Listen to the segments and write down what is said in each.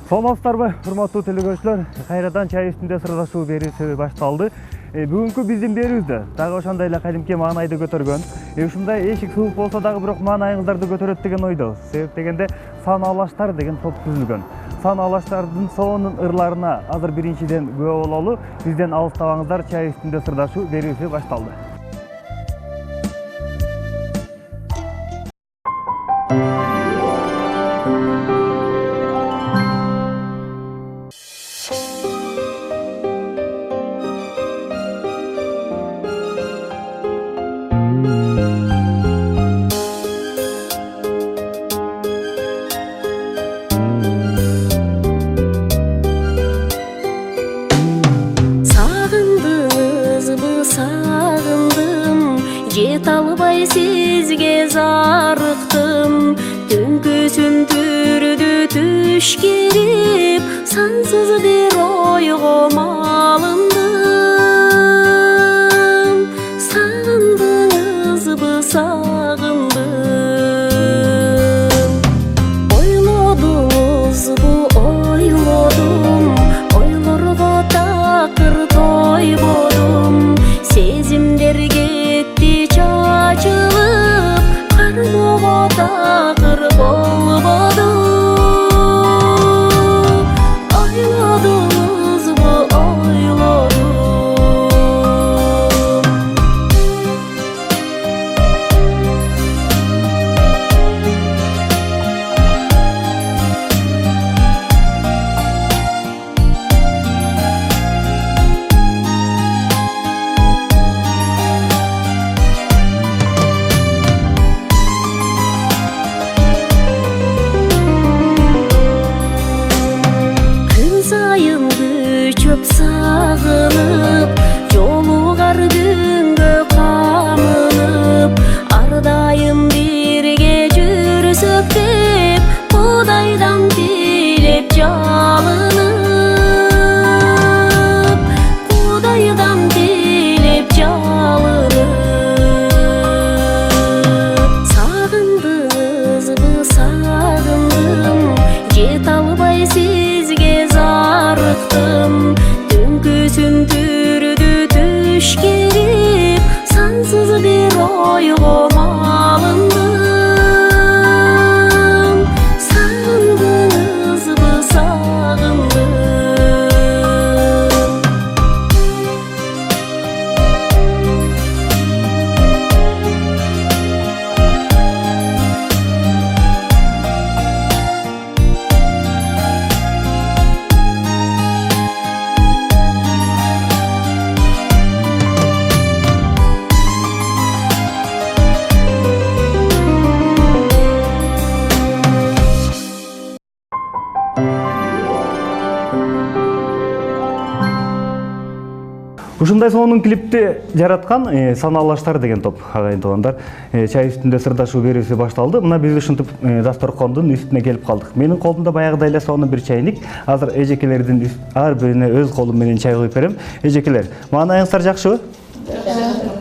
Саламатсыздарбы, урматтуу телекөрүүчүлөр, кайрадан чай үстүндө сырдашуу берүүсү башталды. Бүгүнкү биздин берүүбүздө дагы ошондой эле кадимки маанайды көтөргөн, ушундай эшик суук болсо дагы бирок маанайыңыздарды көтөрөт деген ойдобуз. Себеп дегенде Санаалаштар деген топ түзүлгөн. Санаалаштардын сонун ырларына азыр биринчиден күбө бололу. Бизден алыстабаңыздар, чай үстүндө сырдашуу берүүсү башталды. Жете албай сизге зарыктым, түнкү сүндүрдү түш келип, сансыз бир ойго малындым. Сагындыңызбы, сагындым. Ойлодуңузбу, ойлодум, ойлорго такыр тойбодум. Сезимдерге чачылып, кармоого такыр болбоду. Ойлодуңузбу, ойлодум. Сагынып, жолугар күнгө камынып, ардайым бирге жүрсөк деп, Кудайдан тилеп жалынып, Кудайдан тилеп жалынып. Сагындыңызбы, сагындым, жете албай сизге зарыктым. Сүндүрдү түш келип, сансыз бир ойго малындым. Сагындыңызбы, сагындым. Ушундай сонун клипти жараткан Санаалаштар деген топ, агайын туугандар. Чай үстүндө сырдашуу берүүсү башталды. Мына биз ушинтип дасторкондун үстүнө келип калдык. Менин колумда баягыдай эле сонун бир чайник. Азыр эжекелердин ар бирине өз колум менен чай куюп берем. Эжекелер, маанайыңыздар жакшыбы?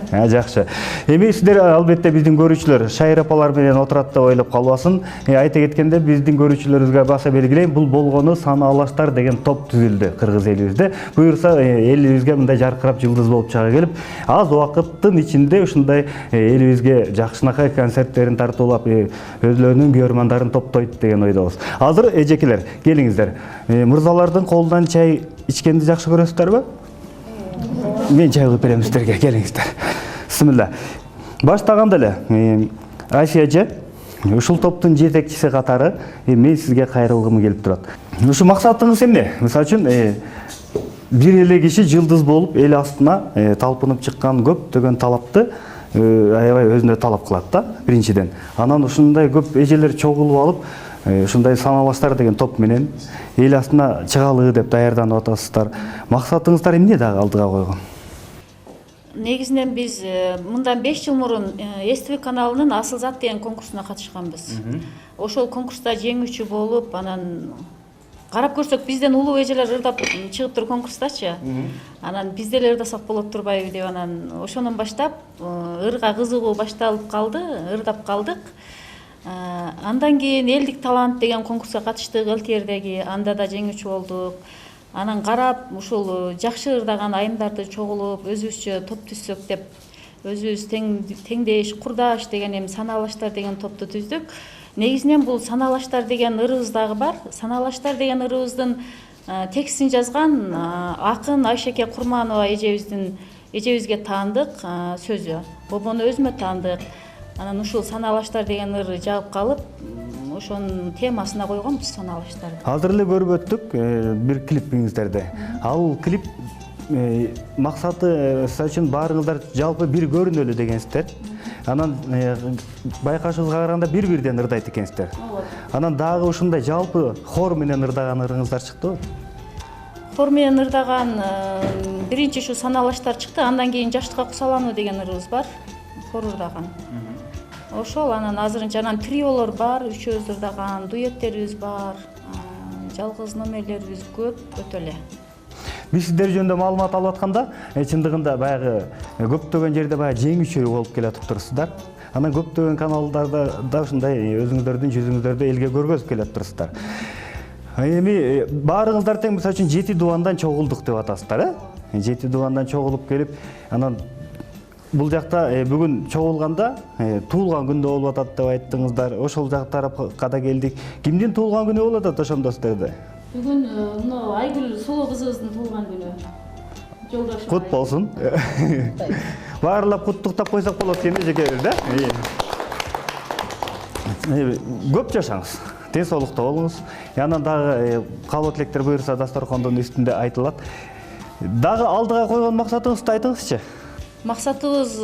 Жакшы. Эми сиздер албетте биздин көрүүчүлөр шайыр апалар менен отурат деп ойлоп калбасын. Айта кеткенде биздин көрүүчүлөрүбүзгө баса белгилейм, бул болгону Санаалаштар деген топ түзүлдү кыргыз элибизде. Буюрса элибизге мындай жаркырап жылдыз болуп чыга келип, аз убакыттын ичинде ушундай элибизге жакшынакай концерттерин тартуулап, өзлөрүнүн көрөрмандарын топтойт деген ойдобуз. Азыр эжекелер, келиңиздер. Мырзалардын колунан чай ичкенди жакшы көрөсүздөрбү? Мен чай куюп берем сиздерге, келиңиздер. Бисмилла. Баштаганда эле Айши эже, ушул топтун жетекчиси катары мен сизге кайрылгым келип турат. Ушу максатыңыз эмне? Мисалы үчүн бир эле киши жылдыз болуп эл астына талпынып чыккан көптөгөн талапты аябай өзүнө талап кылат да, биринчиден. Анан ушундай көп эжелер чогулуп алып, ушундай Санаалаштар деген топ менен эл астына чыгалуу деп даярданып атасыздар. Максатыңыздар эмне дагы алдыга койгон? Негизинен биз мындан 5 жыл мурун СТВ каналынын Асыл зат деген конкурсуна катышканбыз. Ошол конкурста жеңүүчү болуп, анан карап көрсөк бизден улуу эжелер ырдап чыгыптыр конкурстачы. Анан биз деле ырдасак болот турбайбы деп анан ошондон баштап ырга кызыгуу башталып калды, ырдап калдык. Андан кийин элдик талант деген конкурска катыштык ЛТРдеги, анда да жеңүүчү болдук. Анан карап ушул жакшы ырдаган айымдарды чогулуп өзүбүзчө топ түзсөк деп өзүбүз теңдеш, курдаш деген эми санаалаштар деген топту түздүк. Негизинен бул санаалаштар деген ырыбыз дагы бар. Санаалаштар деген ырыбыздын текстин жазган акын Айшеке Курманова эжебизге таандык сөзү. Бобону өзүмө таандык. Анан ушул санаалаштар деген ыры жагып калып, ошонун темасына койгонбуз санаалаштарды. Азыр эле көрүп өттүк бир клипиңиздерди. Ал клип максаты сиз үчүн баарыңыздар жалпы бир көрүнөлү дегенсиздер. Анан байкашыбызга караганда бир-бирден ырдайт экенсиздер. Анан дагы ушундай жалпы хор менен ырдаган ырыңыздар чыктыбы? Хор менен ырдаган биринчи ушу санаалаштар чыкты, андан кийин жаштыкка кусалануу деген ырыбыз бар. Хор ырдаган. Ошол анан азырынча анан триолор бар, үчөөбүз ырдаган, дуэттерибиз бар, жалгыз номерлерибиз көп өтө эле. Биз сиздер жөнүндө маалымат алып атканда, чындыгында баягы көптөгөн жерде баягы жеңүүчү болуп келатып турсуздар. Анан көптөгөн каналдарда да ушундай өзүңүздөрдүн жүзүңүздөрдү элге көргөзүп келип турсуздар. Эми баарыңыздар тең мисалы үчүн 7 дубандан чогулдук деп атасыздар, 7 дубандан чогулуп келип, анан бул жакта бүгүн чогулганда туулган күндө болуп атат деп айттыңыздар. Ошол жак тарапка да келдик. Кимдин туулган күнү болуп атат ошондо сиздерде? Бүгүн мына Айгүл Сулуу кызыбыздын туулган күнү. Жолдошум. Кут болсун. Баарлап куттуктап койсок болот экен эжекебиз, да? Көп жашаңыз. Ден соолукта болуңуз. Анан дагы каалоо тилектер буюрса дасторкондун үстүндө айтылат. Дагы алдыга койгон максатыңызды айтыңызчы. Максатыбыз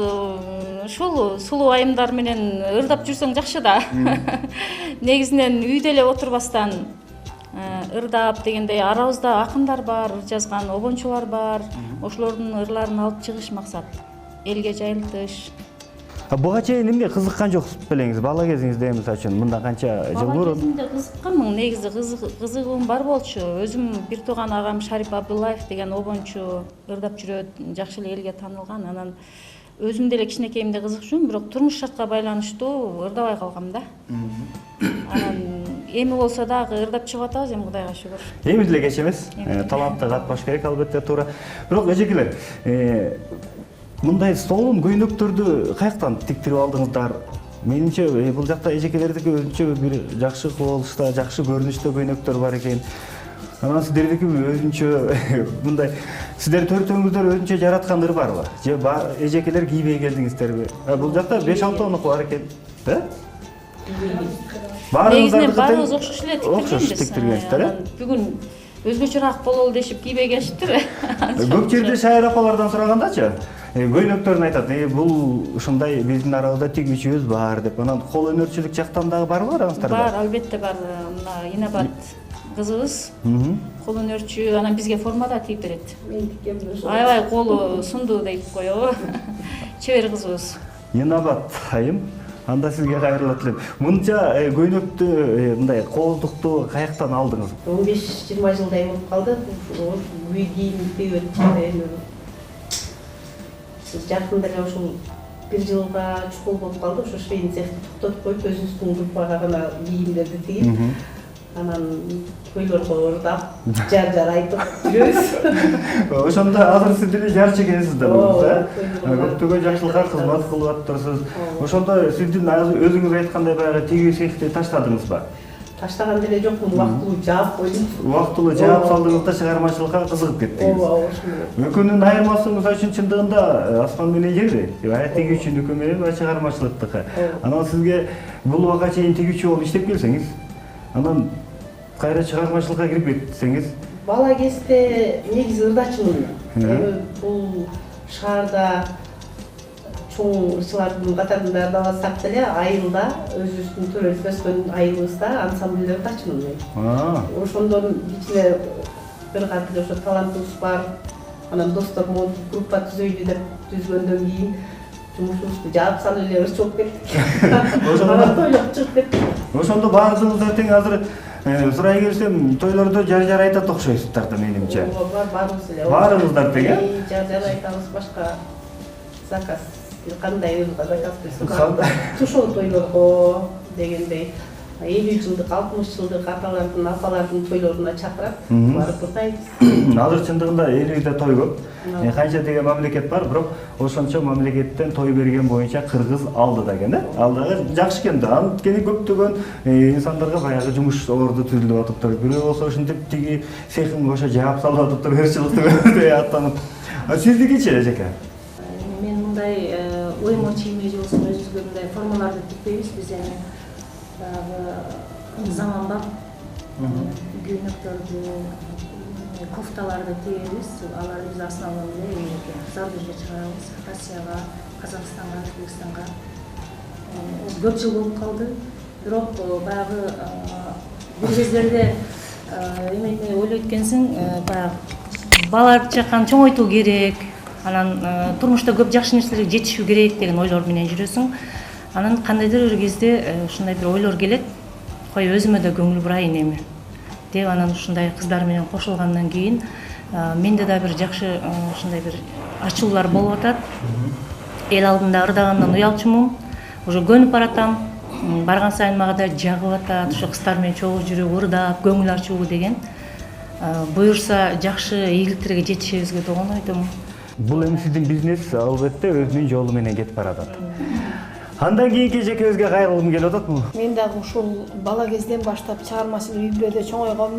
ушул сулуу айымдар менен ырдап жүрсөң жакшы да. Негизинен үйдө эле отурбастан ырдап дегендей арабызда акындар бар, ыр жазган обончулар бар. Ошолордун ырларын алып чыгыш максат. Элге жайылтыш. Буга чейин эмне кызыккан жоксуз белеңиз? Бала кезиңизде мисалы үчүн мындан канча жыл Бала мурун? кезимде кызыкканмын, негизи кызыгуум бар болчу. Өзүм бир тууган агам Шарип Абдуллаев деген обончу ырдап жүрөт, жакшы эле элге таанылган. Анан өзүм деле кичинекейимде кызыкчумун, бирок турмуш шартка байланыштуу ырдабай калгам да. Анан эми болсо дагы ырдап чыгып атабыз, эми Кудайга шүгүр. Эми деле кеч эмес. Талантты катпаш керек албетте туура. Бирок эжекелер, мындай солун көйнөктөрдү каяктан тиктирип алдыңыздар? Менимче бул жакта эжекелердики өзүнчө бир жакшы кубулушта, жакшы көрүнүштө көйнөктөр бар экен. Анан сиздердики өзүнчө мындай сиздер төртөөңүздөр өзүнчө жараткан ыр барбы? Же эжекелер кийбей келдиңиздерби? Бул жакта 5-6 онук бар экен, да? Негизинен баарыбыз окшош эле тиктиргенбиз. Бүгүн өзгөчөрөөк бололу дешип кийбей келишиптир. Көп жерде шайыр апалардан сурагандачы, көйнөктөрүн айтат, бул ушундай биздин арабызда тигүүчүбүз бар деп. Анан кол өнөрчүлүк жактан дагы барбы араңыздарда? Бар, албетте бар. Мына Инабат кызыбыз кол өнөрчү, анан бизге формада тигип берет. Мен тиккенмин. Аябай колу сунду дейт коебу. Чебер кызыбыз. Инабат айым, анда сизге кайрылат элем. Мынча көйнөктү, мындай колдукту каяктан алдыңыз? 15-20 жылдай болуп калды. Үй кийим тигип жакында эле ушул бир жылга чукул болуп калды. Ошо швейный цехти токтотуп коюп, өзүбүздүн группага гана кийимдерди тигип, анан көйлөргө ырдап, жар айтып жүрөбүз. Ошондо азыр сиз деле жарчы экенсиз да, көптөгөн жакшылыкка кызмат кылып атыптырсыз. Ошондо сиздин өзүңүз айткандай баягы тигүү цехти таштадыңызбы? Таштаган деле жокмун, убактылуу жаап койдум. Убактылуу жаап салдыңыз да чыгармачылыкка кызыгып кеттиңиз. Ооба, ошондой. Экөөнүн айырмасы мисалы үчүн чындыгында асман менен жерди. Тигүүчү экөө менен чыгармачылыктыкы. Анан сизге бул убакка чейин тигүүчү болуп иштеп келсеңиз, анан кайра чыгармачылыкка кирип кетсеңиз, бала кезде негизи ырдачымын. Бул шаарда чоң ырчылардын катарында ырдабасак деле, айылда өзүбүздүн төрөлүп өскөн айылыбызда ансамбльде ырдачымын мен. Ошондон кичине бир кат ошо талантыбыз бар. Анан достор монтип группа түзөйлү деп түзгөндөн кийин жумушубузду жаап салып эле ырчы болуп кеттик. Анан тойлоп чыгып кеттик. Ошондо баардыгыңыздар тең азыр сурай келсем, тойлордо жар айтат окшойсуздар да менимче. Баарыбыз эле. Баарыңыздар тең, Жар айтабыз, башка заказ. Кандай заказ берсе, тушоо тойлорго, дегендей 50 жылдык 60 жылдык аталардын апалардын тойлоруна чакырат, барып ырдайбыз. Азыр чындыгында элибизде той көп. Канча деген мамлекет бар, бирок ошончо мамлекеттен той берген боюнча Кыргыз алдыда экен, алдагы жакшы экен да. Анткени көптөгөн инсандарга баягы жумуш орду түзүлүп атыптыр. Бирөө болсо ушинтип тиги цехин кошо жаап салып атыптыр, ырчылыктуу аттанып. Сиздикичи эжеке? Мен мындай оймо чийме же болсо өзүбүзгө мындай формаларды тикпейбиз, биз эми баягы заманбап көйнөктөрдү, кофталарды тигебиз. Аларды биз основном эле зарубежге чыгарабыз, Россияга, Казакстанга, Өзбекстанга. Көп жыл болуп калды. Бирок баягы бир кездерде эмне ойлойт экенсиң, баягы балаларды чакан чоңойтуу керек, анан турмушта көп жакшы нерселерге жетишүү керек деген ойлор менен жүрөсүң. Анан кандайдыр бир кезде ушундай бир ойлор келет. Кой өзүмө да көңүл бурайын эми деп анан ушундай кыздар менен кошулгандан кийин менде да бир жакшы ушундай бир ачуулар болуп атат. Эл алдында ырдагандан уялчумун. Уже көнүп баратам. Барган сайын мага да жагып атат. Ушу кыздар менен чогуу жүрүп ырдап, көңүл ачуу деген. Буюрса жакшы ийгиликтерге жетишебизге деген ойдомун. Бул эми сиздин бизнес албетте өзүнүн жолу менен кетип баратат. Андан кийинки эжекебизге кайрылгым келип атат. Мен дагы ушул бала кезден баштап чыгармачылык үй-бүлөдө чоңойгом.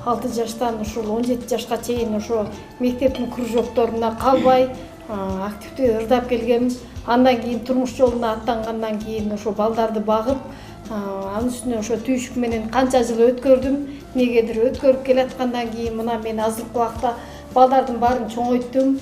6 жаштан ушул 17 жашка чейин ошо мектептин кружокторуна калбай активдүү ырдап келгем. Андан кийин турмуш жолуна аттангандан кийин ошо балдарды багып, анын үстүнө ошо түйшүк менен канча жыл өткөрдүм. Негедир өткөрүп келаткандан кийин мына мен азыркы убакта балдардын баарын чоңойттум.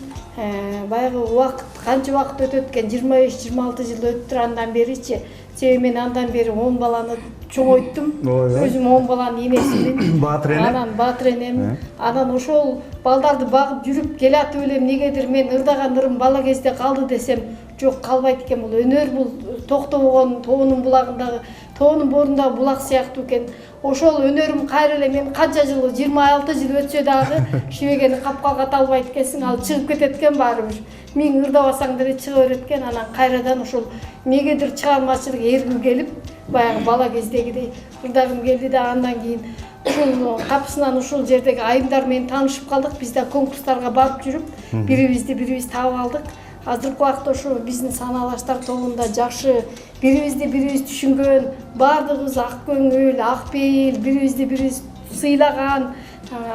Баягы убакыт канча убакыт өтөт экен, 25-26 жыл өттүр андан беричи. Себеби мен андан бери 10 баланы чоңойттум. Өзүм 10 баланын энесимин. Баатыр эне. Анан баатыр энем. Анан ошол балдарды багып жүрүп келатып элем, негедир мен ырдаган ырым бала кезде калды десем, жок, калбайт экен. Бул өнөр, бул токтобогон тоонун булагындагы, тоонун борундагы булак сыяктуу экен. Ошол өнөрүм кайра эле мен канча жыл, 26 жыл өтсө дагы шибегени капкалга талбайт экенсиң, ал чыгып кетет экен баары бир. Миң ырдабасаң деле чыга берет экен. Анан кайрадан ошол мегедир чыгармачылык эргүү келип, баягы бала кездегидей ырдагым келди да, андан кийин ушул капысынан ушул жердеги айымдар менен таанышып калдык. Биз да конкурстарга барып жүрүп, бирибиз таап алдык. Азыркы убакта ошо биздин санаалаштар тобунда жакшы бирибиз түшүнгөн, баардыгыбыз ак көңүл, ак пейил, бирибиз сыйлаган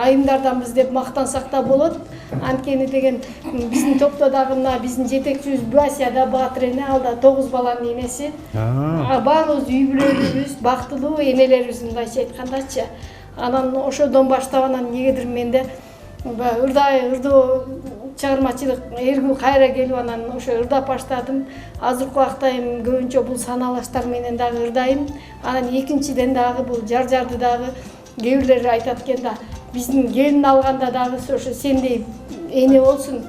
айымдарданбыз деп мактансак да болот. Анткени деген биздин топто дагы мына биздин жетекчибиз Буасия да баатыр эне, ал да 9 баланын энеси. Баарыбыз үй бүлөлүүбүз, бактылуу энелерибиз мындайча айткандачы. Анан ошодон баштап анан негедир менде ырдоо чыгармачылык эргүү кайра келип анан ошо ырдап баштадым. Азыркы убакта эми көбүнчө бул санаалаштар менен дагы ырдайм. Анан экинчиден дагы бул жарды дагы кээ бирлер айтат экен да, биздин келин алганда дагы ошо сендей эне болсун,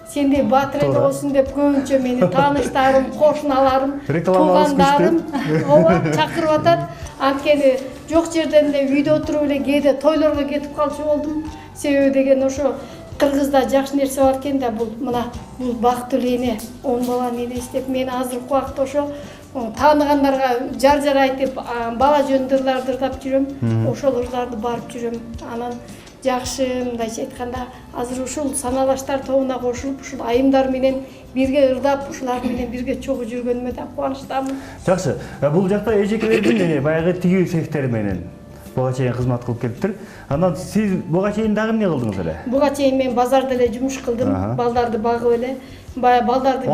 сендей баатыр эне болсун деп көбүнчө мени тааныштарым, кошуналарым, туугандарым чакырып атат. Анткени жок жерден эле үйдө отуруп эле кээде тойлорго кетип калчу болдум. Себеби деген ошо Кыргызда жакшы нерсе бар экен да, бул мына бул бактылуу эне, 10 баланын энеси деп мен азыркы убакта ошо тааныгандарга жар айтып, бала жөнүндө ырларды ырдап жүрөм. Ошол ырларды барып жүрөм. Анан жакшы, мындайча айтканда, азыр ушул санаалаштар тобуна кошулуп, ушул айымдар менен бирге ырдап, ушулар менен бирге чогуу жүргөнүмө да кубанычтамын. Жакшы. Бул жакта эжекелердин баягы тигүү цехтери менен буга чейин кызмат кылып келиптир. Анан сиз буга чейин дагы эмне кылдыңыз эле? Буга чейин мен базарда эле жумуш кылдым, балдарды багып эле. Баягы балдарды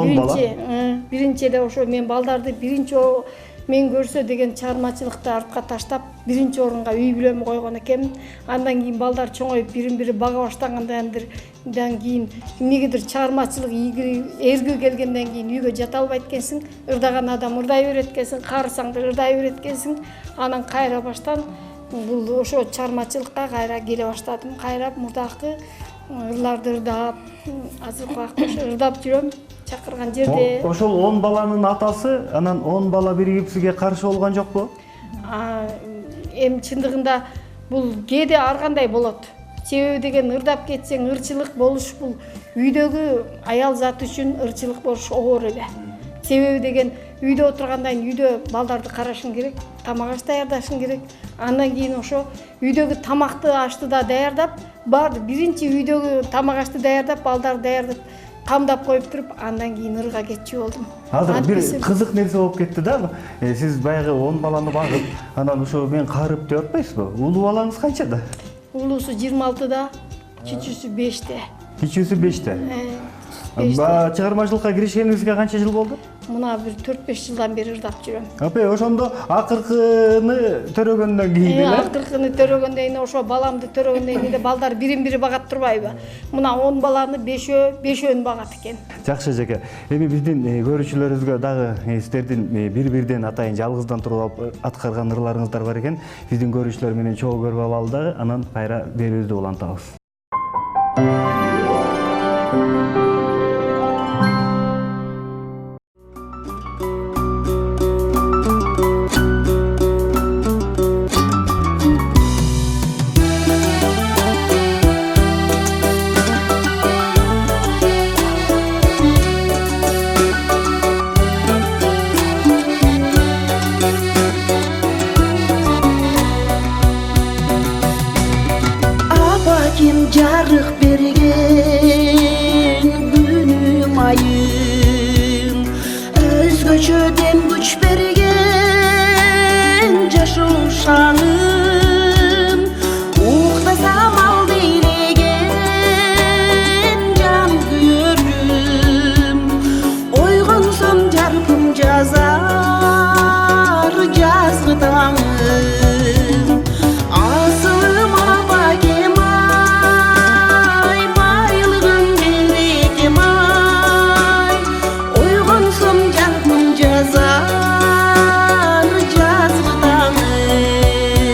биринчи эле ошо мен балдарды биринчи мен көрсө деген чыгармачылыкты артка таштап, биринчи орунга үй бүлөмү койгон экенмин. Андан кийин балдар чоңоюп, бирин-бири бага баштагандан кийин эмнегедир чыгармачылык эргүү келгенден кийин үйгө жата албайт экенсиң. Ырдаган адам ырдай берет экенсиң, каарысаң да ырдай берет экенсиң. Анан кайра баштан бул ошо чыгармачылыкка кайра келе баштадым. Кайра мурдакы ырларды ырдап, азыркы убакта ырдап жүрөм. Чакырган жерде. Ошол 10 баланын атасы, анан 10 бала биригип сизге каршы болгон жокпу? Эми чындыгында бул кээде ар кандай болот. Себеби деген ырдап кетсең ырчылык болуш бул үйдөгү аял заты үчүн ырчылык болуш оор эле. Себеби деген үйдө отургандан кийин үйдө балдарды карашың керек, тамак аш даярдашың керек. Андан кийин ошо үйдөгү тамакты ашты да даярдап, биринчи үйдөгү тамак ашты даярдап, балдарды даярдап, камдап коюп туруп, андан кийин ырга кетчү болдум. Азыр бир кызык нерсе болуп кетти да. Сиз баягы 10 баланы багып, анан ошо мен карып деп атпайсызбы? Улуу балаңыз канчада? Улуусу 26-да, кичүүсү 5-те. Кичүүсү 5-те. Чыгармачылыкка киришкениңизге канча жыл болду? Мына бир 4-5 жылдан бери ырдап жүрөм. Апа, ошондо акыркыны төрөгөндөн кийин эле? Акыркыны төрөгөндөн кийин, ошо баламды төрөгөндөн кийин балдар бирин-бири багат турбайбы? Мына 10 баланы 5-өөнү багат экен. Жакшы эжеке. Эми биздин көрүүчүлөрүбүзгө дагы сиздердин бири-бирден атайын жалгыздан туруп аткарган ырларыңыздар бар экен. Биздин көрүүчүлөр менен чогуу көрүп алалы дагы, анан кайра берүүбүздү улантабыз. Жарык берген күнүм айым, өзгөчөдөн күч берген жашоо шаңым, уктасам алды илеген жан күйөрүм, ойгонсом жаркым жазар жазгы таңым, асылым апакем жазар жазгы таңым.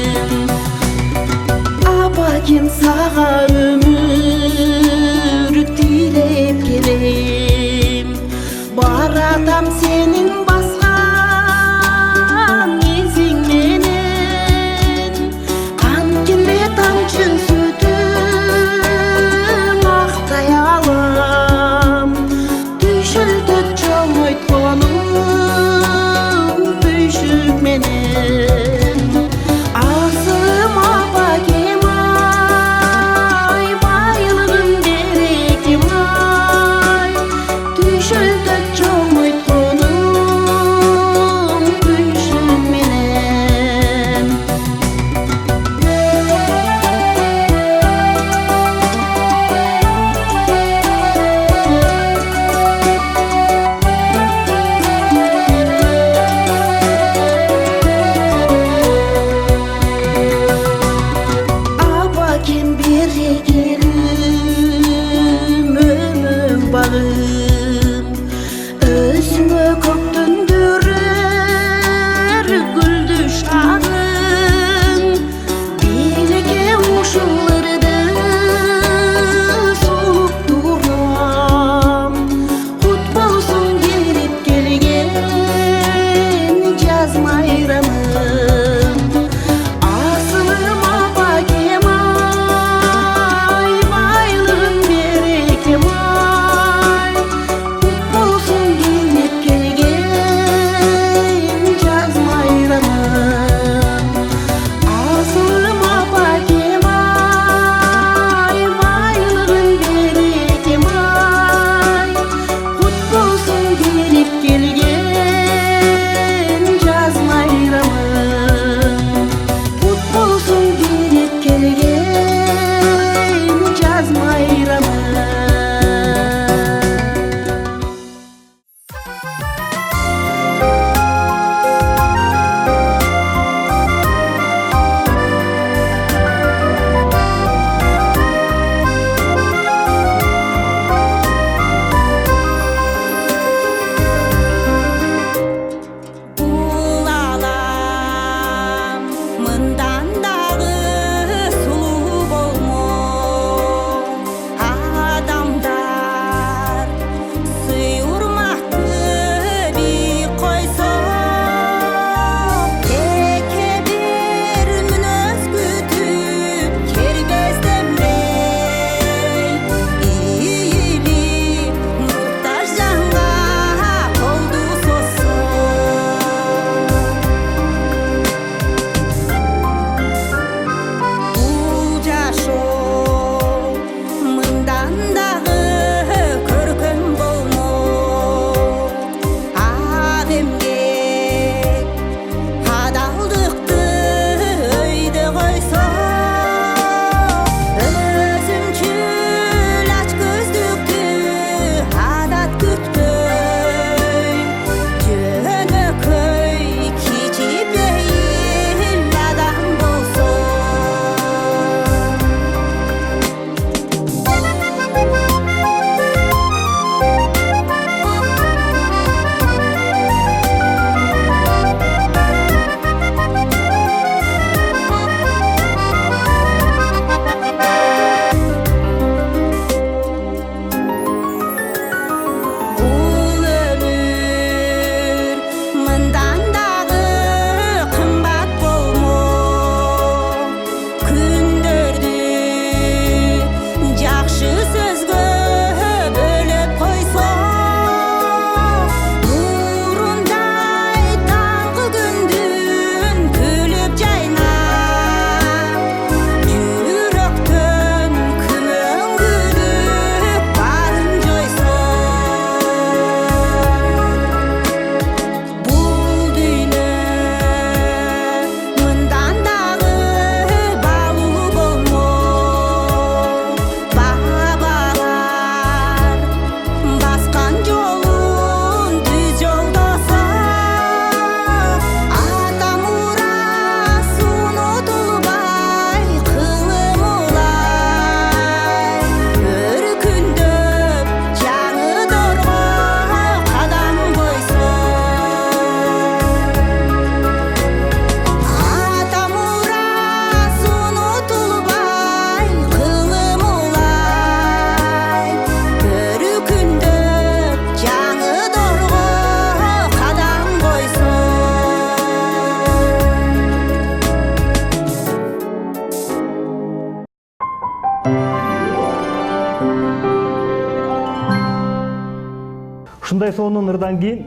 Ушундай сонун ырдан кийин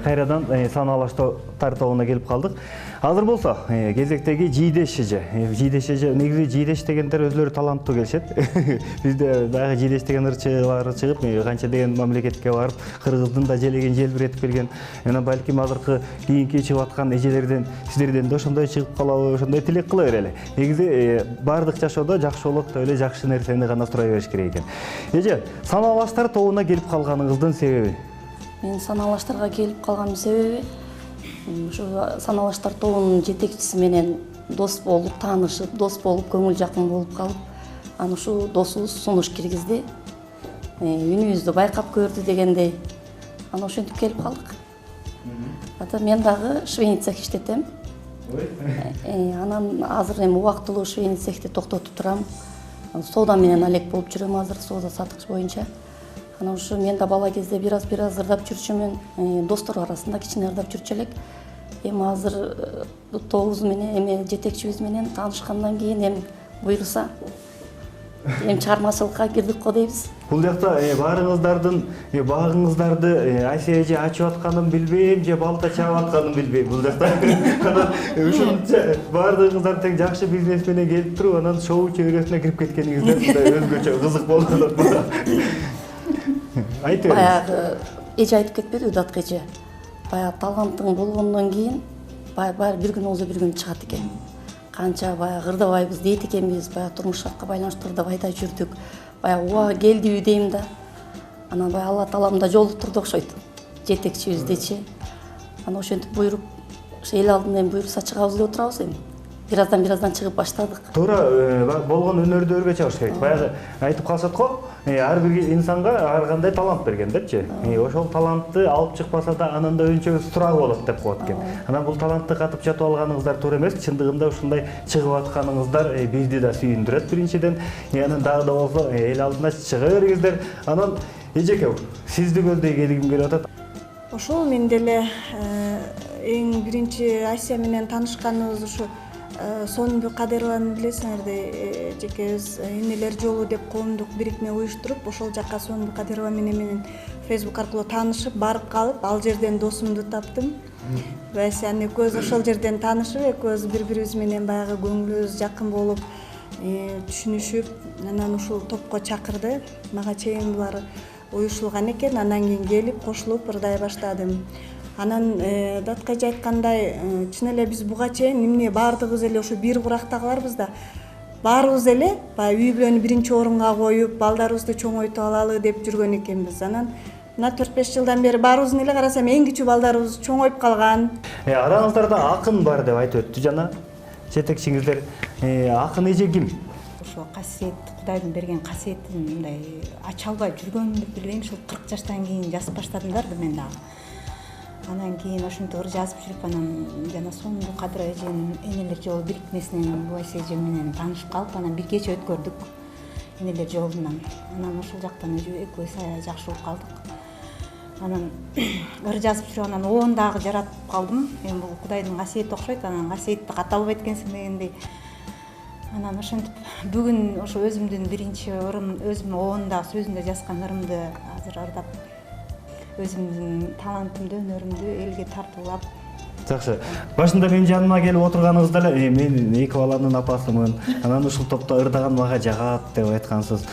кайрадан санаалаштар тобуна келип калдык. Азыр болсо кезектеги Жийдеш эже. Жийдеш эже негизи Жийдеш дегендер өзлөрү таланттуу келишет. Бизде баягы Жийдеш деген ырчылар чыгып, канча деген мамлекетке барып, Кыргыздын да желеген желбиретип келген. Анан балким азыркы кийинки чыгып аткан эжелерден, сиздерден да ошондой чыгып калабы, ошондой тилек кыла берели. Негизи бардык жашоодо жакшы болот деп эле жакшы нерсени гана сурай бериш керек экен. Эже, санаалаштар тобуна келип калганыңыздын себеби? Мен санаалаштарга келип калганымдын себеби ушу санаалаштар тобунун жетекчиси менен дос болуп, таанышып, дос болуп, көңүл жакын болуп калып, анан ушу досубуз сунуш киргизди. Үнүбүздү байкап көрдү дегендей. Анан ошентип келип калдык. Ата мен дагы швейный цех иштетем. Анан азыр эми убактылуу швейный цехти токтотуп турам. Соода менен алек болуп жүрөм азыр, соода сатыш боюнча. Анан ушу мен да бала кезде бир аз ырдап жүрчүмүн, достор арасында кичине ырдап жүрчү элек. Эми азыр тобубуз менен, эми жетекчибиз менен таанышкандан кийин эми буйруса эми чыгармачылыкка кирдик го дейбиз. Бул жакта баарыңыздардын багыңыздарды Айся эже ачып атканын билбейм, же балта чаап атканын билбейм. Бул жакта анан ушунча баардыгыңыздар тең жакшы бизнес менен келип туруп, анан шоу чөйрөсүнө кирип кеткениңиздер мындай өзгөчө кызык болду. Баягы эже айтып кетпедиби, Датка эже? Баягы таланттың болгондон кийин баягы бир күн болсо бир күн чыгат экен. Канча баягы ырдабайбыз дейт экенбиз, баягы турмуш шартка байланыштуу ырдабай да жүрдүк. Баягы уба келдиби дейм да. Анан баягы Алла таалам да жолуктурду окшойт. Жетекчибиздечи. Анан ошентип буйруп, ошо эл алдында эми буйруса чыгабыз деп отурабыз эми. Бираздан чыгып баштадык. Туура болгон өнөрдү өргө чыгыш керек. Баягы айтып калышат го, ар бир инсанга ар кандай талант бергендерчи. Ошол талантты алып чыкпаса да анын да өнчөбү турак болот деп коет экен. Анан бул талантты катып жатып алганыңыздар туура эмес. Чындыгында ушундай чыгып атканыңыздар бизди да сүйүндүрөт биринчиден. Анан дагы да болсо эл алдына чыга бериңиздер. Анан эжеке, сизди көздөй келгим келип атат. Ошол мен деле эң биринчи Айся менен таанышканыбыз ушу Сонбу Кадырованы билесиңерди, жекебиз энелер жолу деп коомдук бирикме уюштуруп, ошол жакка Сонбу Кадырова менен Facebook аркылуу таанышып, барып калып, ал жерден досумду таптым. Айсан экөөбүз ошол жерден таанышып, экөөбүз бири-бирибиз менен баягы көңүлүбүз жакын болуп, түшүнүшүп, анан ушул топко чакырды. Мага чейин булар уюшулган экен, анан кийин келип кошулуп ырдай баштадым. Анан Датка эже айткандай, чын эле биз буга чейин эмне баардыгыбыз эле ошо бир курактагыларбыз да. Баарыбыз эле үй бүлөнү биринчи орунга коюп, балдарыбызды чоңойтуп алалы деп жүргөн экенбиз. Анан мына 4-5 жылдан бери баарыбыздын эле карасам эң кичүү балдарыбыз чоңоюп калган. Араңыздарда акын бар деп айтып өттү жана жетекчиңиздер. Акын эже ким? Ошо касиет, Кудайдын берген касиетин мындай ача албай жүргөнүм деп билбейм, ушул 40 жаштан кийин жазып баштадым да мен дагы. Анан кийин ошентип ыр жазып жүрүп, анан жана Сонбу Кадырова эженин энелер жолу бирикмесинен Айса эже менен таанышып калып, анан бир кече өткөрдүк энелер жолунан. Анан ошол жактан экөөбүз аябай жакшы болуп калдык. Анан ыр жазып жүрүп, анан оон дагы жаратып калдым. Эми бул Кудайдын касиети окшойт, анан касиетти ката албайт экенсиң дегендей. Анан ошентип бүгүн ошо өзүмдүн биринчи ырым, өзүм оонда сөзүндө жазган ырымды азыр ырдап, өзүмдүн талантымды, өнөрүмдү элге тартуулап. Жакшы. Башында менин жаныма келип отурганыңызда эле мен эки баланын апасымын. Анан ушул топто ырдаган мага жагат деп айткансыз.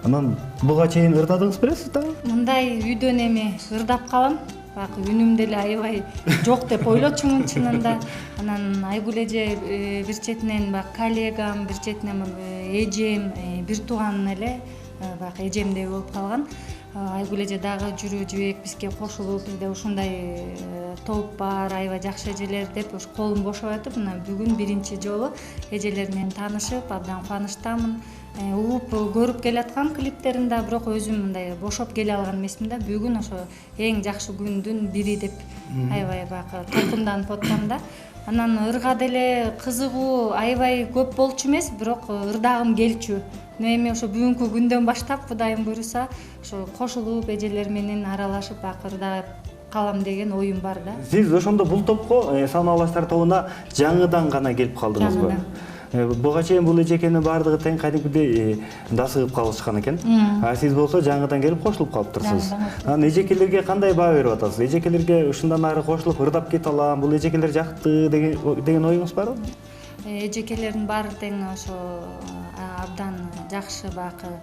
Анан буга чейин ырдадыңыз белесиз да? Мындай үйдөн эми ырдап калам. Бак үнүм деле аябай жок деп ойлочумун чынында. Анан Айгүл эже бир четинен бак коллегам, бир четинен эжем, бир тууган эле бак эжемдей болуп калган. Айгүл эже дагы жүрүү жибек бизге кошулуп, бизде ушундай топ бар, аябай жакшы эжелер деп колум бошоп атып, мына бүгүн биринчи жолу эжелер менен таанышып, абдан кубанычтамын. Угуп көрүп келаткан клиптерин да, бирок өзүм мындай бошоп келе алган эмесмин да. Бүгүн ошо эң жакшы күндүн бири деп аябай бак толкунданып отурам да. Анан ырга деле кызыгуу аябай көп болчу эмес, бирок ырдагым келчү. Эми ошо бүгүнкү күндөн баштап Кудайым буйруса, ошо кошулуп эжелер менен аралашып бак ырдап калам деген оюм бар да. Сиз ошондо бул топко санаалаштар тобуна жаңыдан гана келип калдыңызбы? Буга чейин бул эжекенин баардыгы тең кадимкидей дасыгып калышкан экен. А сиз болсо жаңыдан келип кошулуп калыптырсыз. Анан эжекелерге кандай баа берип атасыз? Эжекелерге ушундан ары кошулуп ырдап кете алам, бул эжекелер жакты деген оюңуз барбы? Эжекелердин баары тең ошо абдан жакшы баягы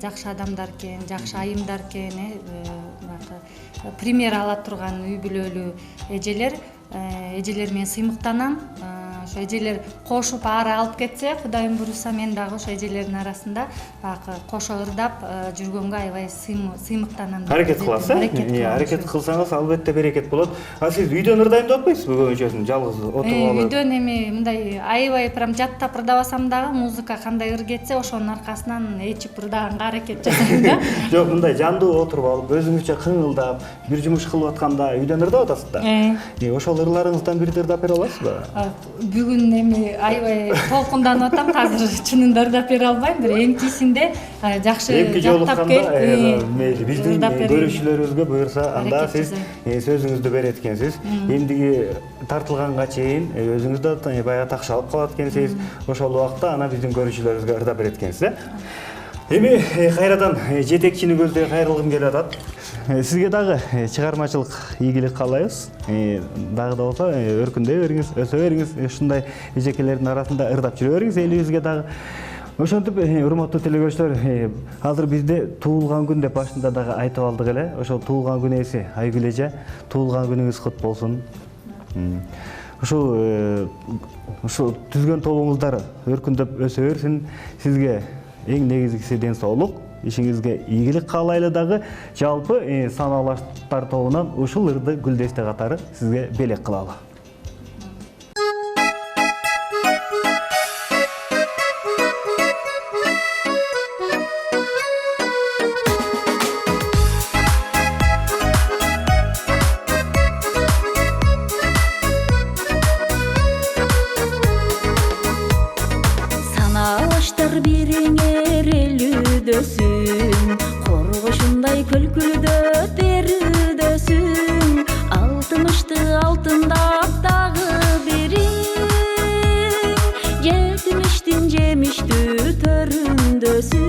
жакшы адамдар экен, жакшы айымдар экен, баягы пример ала турган үй бүлөлүү эжелер. Эжелер менен сыймыктанам. Ошо эжелер кошуп ары алып кетсе, Кудайым буйруса мен дагы ошо эжелердин арасында баягы кошо ырдап жүргөнгө аябай сыймыктанам. Аракет кыласыз, аракет кылсаңыз албетте берекет болот. А сиз үйдөн ырдайм деп атпайсызбы көбүнчөсүн жалгыз отуруп алып? Үйдөн эми мындай аябай прям жаттап ырдабасам дагы музыка кандай ыр кетсе ошонун аркасынан ээчип ырдаганга аракет жасайм да. Жок, мындай жандуу отуруп алып, өзүңүзчө кыңылдап, бир жумуш кылып атканда үйдөн ырдап атасыз да. Ошол ырларыңыздан бирди ырдап бере аласызбы? Бүгүн эми аябай толкунданып атам, азыр чынында ырдап бере албайм, бир эмкисинде жакшы жаттап келип мейли биздин көрүүчүлөрүбүзгө буюрса, анда сиз сөзүңүздү берет экенсиз. Эмдиги тартылганга чейин өзүңүз да баягы такшалып калат экенсиз. Ошол убакта ана биздин көрүүчүлөрүбүзгө ырдап берет экенсиз. Эми кайрадан жетекчини көздөй кайрылгым келип атат. Сизге дагы чыгармачылык ийгилик каалайбыз. Дагы да болсо өркүндөй бериңиз, өсө бериңиз, ушундай эжекелердин арасында ырдап жүрө бериңиз элибизге дагы. Ошентип, урматтуу телекөрүүчүлөр, азыр бизде туулган күн деп башында дагы айтып алдык эле. Ошол туулган күн ээси Айгүл эже, туулган күнүңүз кут болсун. Ушул түзгөн тобуңуздар өркүндөп өсө берсин. Сизге эң негизгиси ден соолук, ишиңизге ийгилик каалайлы дагы. Жалпы санаалаштар тобунан ушул ырды Гүлдесте катары сизге белек кылалы. Санаалаштар бириңер элүүдөсүн, коргошундай көлкүлдө терүүдөсүн, алтымышты алтындап дагы бириң, жетимиштин жемиштүү төрүндөсүн.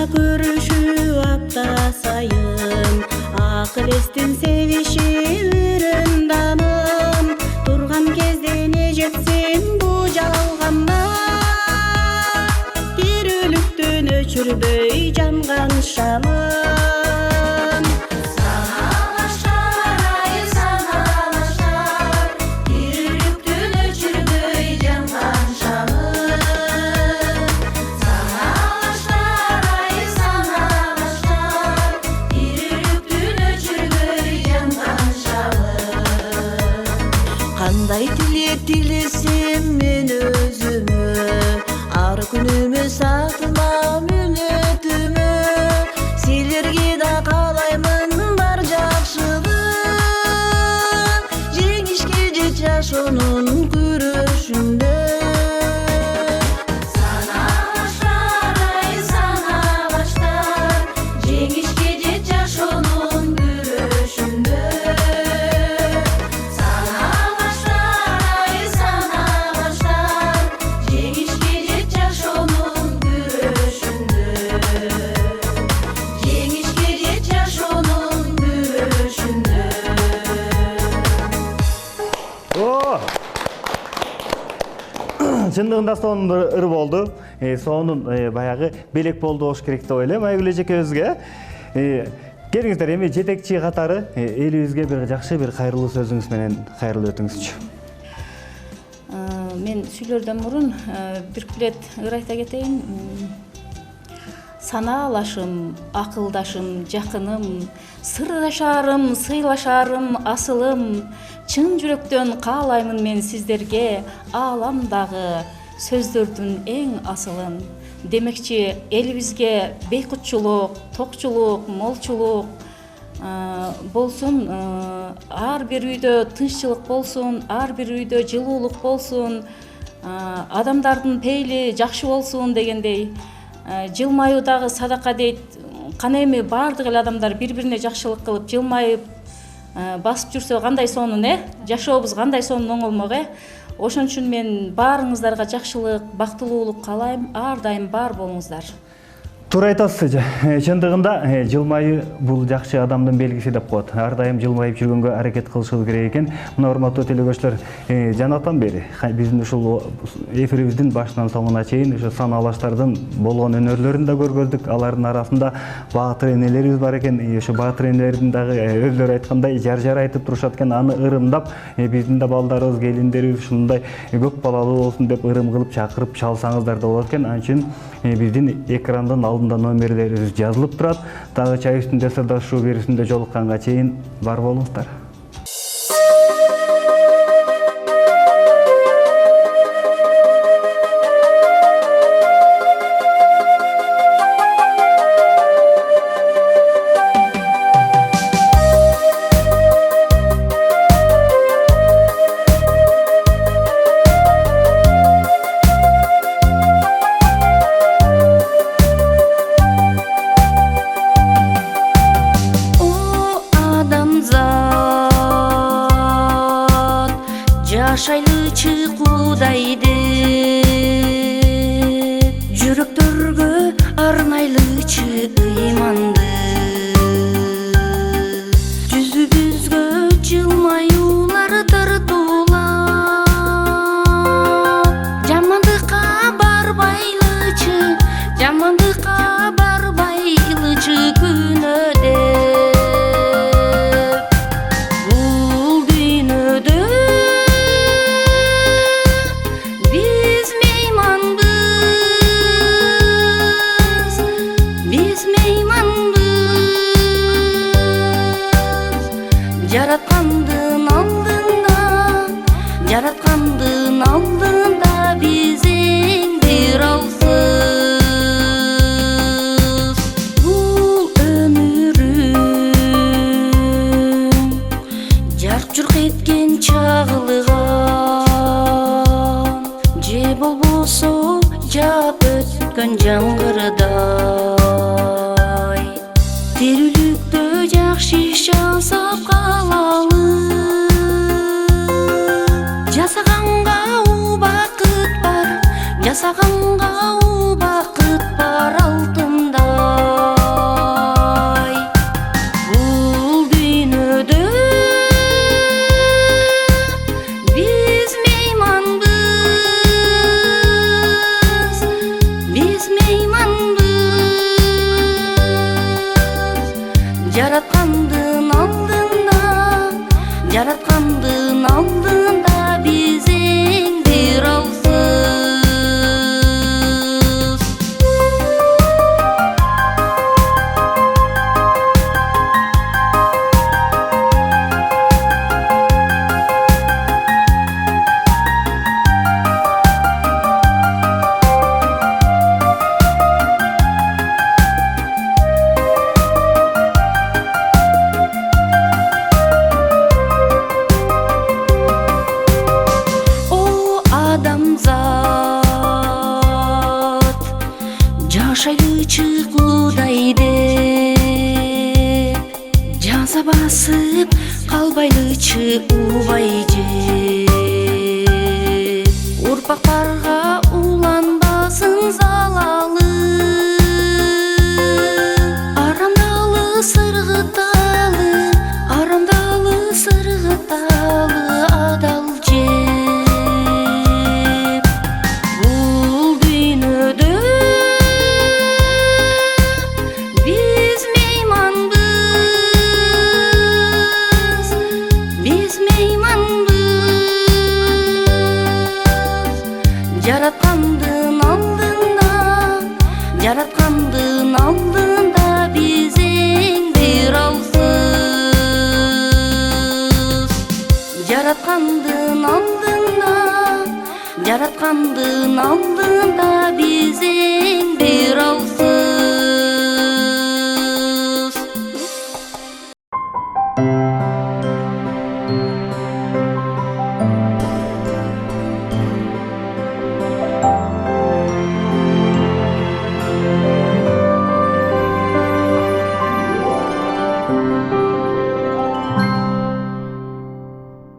Көрүшүү апта сайын, акыл эстин себиши үрүнданын, турган кезде не жетсин бу жалганга, тирүүлүктүн өчүрбөй жанган шамын. Кандай тилек тилесем мен өзүмө, ар күнүмө сатылам үнөтүмө, силерге да каалаймын бар жакшылык, жеңишке жет жашоонун күрөшүндө. Sanalashtar Чындыгында сонун ыр болду. Сонун баягы белек болду болуш керек деп ойлойм Айгүл эжекебизге. Келиңиздер, эми жетекчи катары элибизге бир жакшы бир кайрылуу сөзүңүз менен кайрылып өтүңүзчү. Мен сүйлөрдөн мурун бир плет ыр айта кетейин. Санаалашым, акылдашым, жакыным, сырдашарым, сыйлашарым, асылым, чын жүрөктөн каалаймын мен сиздерге ааламдагы сөздөрдүн эң асылын. Демекчи, элибизге бейкутчулук, токчулук, молчулук болсун, ар бир үйдө тынччылык болсун, ар бир үйдө жылуулук болсун, адамдардын пейили жакшы болсун дегендей. Жылмаюу дагы садака дейт. Кана эми баардык эле адамдар бири-бирине жакшылык кылып, жылмайып басып жүрсө кандай сонун, жашообуз кандай сонун оңолмок, Ошон үчүн мен баарыңыздарга жакшылык, бактылуулук каалайм. Ар дайым бар болуңуздар. Туура айтасыз эже. Чындыгында жылмайуу бул жакшы адамдын белгиси деп коет. Ар дайым жылмайып жүргөнгө аракет кылышыбыз керек экен. Мына урматтуу телекөрүүчүлөр, жанатан бери биздин ушул эфирибиздин башынан соңуна чейин ушу санаалаштардын болгон өнөрлөрүн да көргөздүк. Алардын арасында баатыр энелерибиз бар экен. Ушу баатыр энелердин дагы өздөрү айткандай жар айтып турушат экен. Аны ырымдап, биздин да балдарыбыз, келиндерибиз ушундай көп балалуу болсун деп ырым кылып чакырып чалсаңыздар да болот экен. Анын үчүн биздин экрандын алдында номерлерибиз жазылып турат. Дагы чай үстүндө сырдашуу берүүсүндө жолукканга чейин бар болуңуздар. Жашайлычы Кудайды жүрөктөргө арнайлычы ыйманды жүзүбүзгө жылмаюулар тартуулап жамандыкка барбайлычы күнөдө Жараткандын алдында биз эң бир алсыз. Бул өмүрүм жарк журк эткен чагылган, же болбосо жаап өткөн жамгырдай. Тирүүлүктө жакшы жасап калалы, жасаганга у бакыт бар алтындай. Бул дүйнөдө биз мейманбыз, жараткандын алдында биз эң бир алсыз. Жашайлычы Кудайды жаза басып калбайлычы убайжы, урпактарга уланбасын залалы, арамдалы сыргыталы адал жараткандын алдында, жараткандын алдында бизең бир ауыз